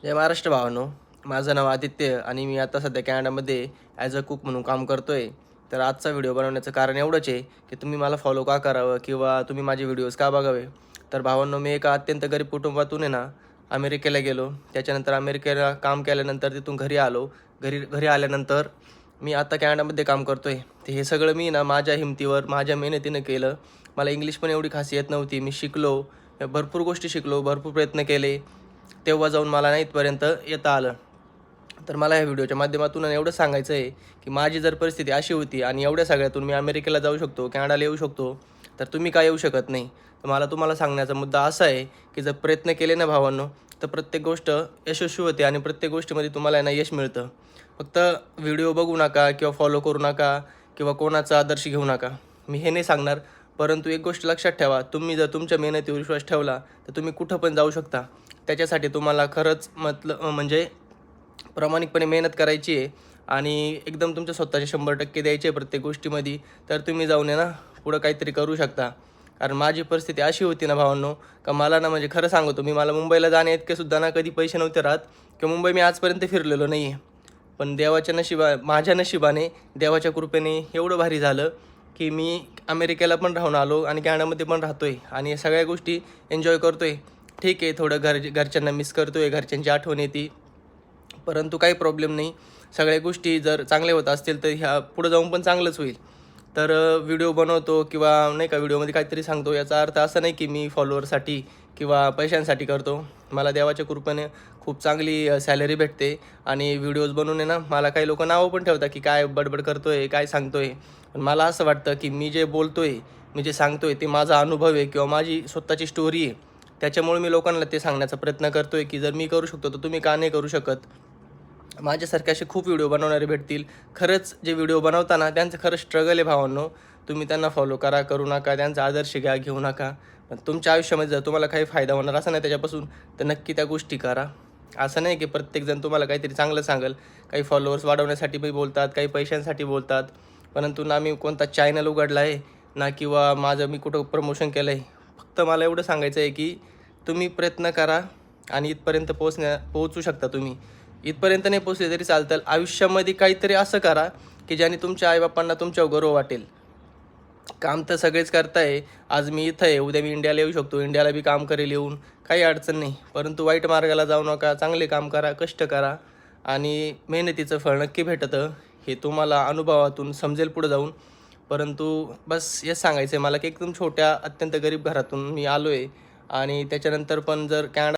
जय महाराष्ट्र भावांनो. माझं नाव आदित्य आणि मी आता सध्या कॅनडामध्ये ॲज अ कुक म्हणून काम करतो आहे. तर आजचा व्हिडिओ बनवण्याचं कारण एवढंच आहे की तुम्ही मला फॉलो का करावं किंवा तुम्ही माझे व्हिडिओज का बघावे. तर भावांनो, मी एका अत्यंत गरीब कुटुंबातून आहे ना अमेरिकेला गेलो. त्याच्यानंतर अमेरिकेला काम केल्यानंतर तिथून घरी आलो. घरी घरी आल्यानंतर मी आता कॅनडामध्ये काम करतो आहे. तर हे सगळं मी ना माझ्या हिमतीवर माझ्या मेहनतीनं केलं. मला इंग्लिश पण एवढी खास येत नव्हती. मी शिकलो, भरपूर गोष्टी शिकलो, भरपूर प्रयत्न केले. तेव्हा जाऊन मला ना इथपर्यंत येता आलं. तर मला ह्या व्हिडिओच्या माध्यमातून एवढं सांगायचं आहे की माझी जर परिस्थिती अशी होती आणि एवढ्या सगळ्यातून मी अमेरिकेला जाऊ शकतो, कॅनडाला येऊ शकतो, तर तुम्ही का येऊ शकत नाही. तर मला तुम्हाला सांगण्याचा मुद्दा असा आहे की जर प्रयत्न केले ना भावांनो, तर प्रत्येक गोष्ट यशस्वी होते आणि प्रत्येक गोष्टीमध्ये तुम्हाला ना यश मिळतं. फक्त व्हिडिओ बघू नका किंवा फॉलो करू नका किंवा कोणाचा आदर्श घेऊ नका, मी हे नाही सांगणार. परंतु एक गोष्ट लक्षात ठेवा, तुम्ही जर तुमच्या मेहनतीवर विश्वास ठेवला तर तुम्ही कुठं पण जाऊ शकता. त्याच्यासाठी तुम्हाला खरंच म्हणजे प्रामाणिकपणे मेहनत करायची आहे आणि एकदम तुमच्या स्वतःचे 100% द्यायचे आहे प्रत्येक गोष्टीमध्ये. तर तुम्ही जाऊन आहे ना पुढं काहीतरी करू शकता. कारण माझी परिस्थिती अशी होती ना भावांनो, का मला ना म्हणजे खरं सांगतो मी, मला मुंबईला जाणे इतके सुद्धा ना कधी पैसे नव्हते राहत किंवा मुंबई मी आजपर्यंत फिरलेलो नाही आहे. पण माझ्या नशिबाने, देवाच्या कृपेने एवढं भारी झालं की मी अमेरिकेला पण राहून आलो आणि कॅनडामध्ये पण राहतो आहे आणि या सगळ्या गोष्टी एन्जॉय करतो आहे. ठीक आहे, थोडं घरच्यांना मिस करतो आहे, घरच्यांची आठवण येते, परंतु काही प्रॉब्लेम नाही. सगळ्या गोष्टी जर चांगल्या होत असतील तर ह्या पुढं जाऊन पण चांगलंच होईल. तर व्हिडिओ बनवतो किंवा नाही का व्हिडिओमध्ये काहीतरी सांगतो, याचा अर्थ असा नाही की मी फॉलोअरसाठी किंवा पैशांसाठी करतो. मला देवाच्या कृपेने खूप चांगली सॅलरी भेटते आणि व्हिडिओज बनवून आहे ना मला काही लोक नावं पण ठेवतात की काय बडबड करतो आहे, काय सांगतो आहे. पण मला असं वाटतं की मी जे बोलतो आहे, मी जे सांगतो आहे ते माझा अनुभव आहे किंवा माझी स्वतःची स्टोरी आहे. त्याच्यामुळे मी लोकांना ते सांगण्याचा प्रयत्न करतो आहे की जर मी करू शकतो तर तुम्ही का नाही करू शकत. माझ्यासारखे असे खूप व्हिडिओ बनवणारे भेटतील. खरंच जे व्हिडिओ बनवताना त्यांचं खरंच स्ट्रगल आहे भावांनो. तुम्ही त्यांना फॉलो करा, करू नका, त्यांचा आदर्श घ्या, घेऊ नका. पण तुमच्या आयुष्यामध्ये जर तुम्हाला काही फायदा होणार असा नाही त्याच्यापासून, तर नक्की त्या गोष्टी करा. असं नाही की प्रत्येकजण तुम्हाला काहीतरी चांगलं सांगेल. काही फॉलोअर्स वाढवण्यासाठी बी बोलतात, काही पैशांसाठी बोलतात. परंतु ना मी कोणता चॅनल उघडला आहे, ना किंवा माझं मी कुठं प्रमोशन केलं आहे. फक्त मला एवढं सांगायचं आहे की तुम्ही प्रयत्न करा आणि इथपर्यंत पोहोचू शकता तुम्ही. इथपर्यंत नाही पोहोचले तरी चालतं. आयुष्यामध्ये काहीतरी असं करा की ज्याने तुमच्या आईबापांना तुमच्यावर गर्व वाटेल. काम तर सगळेच करताय. आज मी इथं आहे, उद्या मी इंडियाला येऊ शकतो, इंडियाला बी काम करेल येऊन, काही अडचण नाही. परंतु वाईट मार्गाला जाऊ नका, चांगले काम करा, कष्ट करा आणि मेहनतीचं फळ नक्की भेटतं. हे तुम्हाला अनुभवातून समजेल पुढं जाऊन. परंतु बस हेच सांगायचं आहे मला की एकदम छोट्या अत्यंत गरीब घरातून मी आलो आहे आणि त्याच्यानंतर पण जर कॅनडा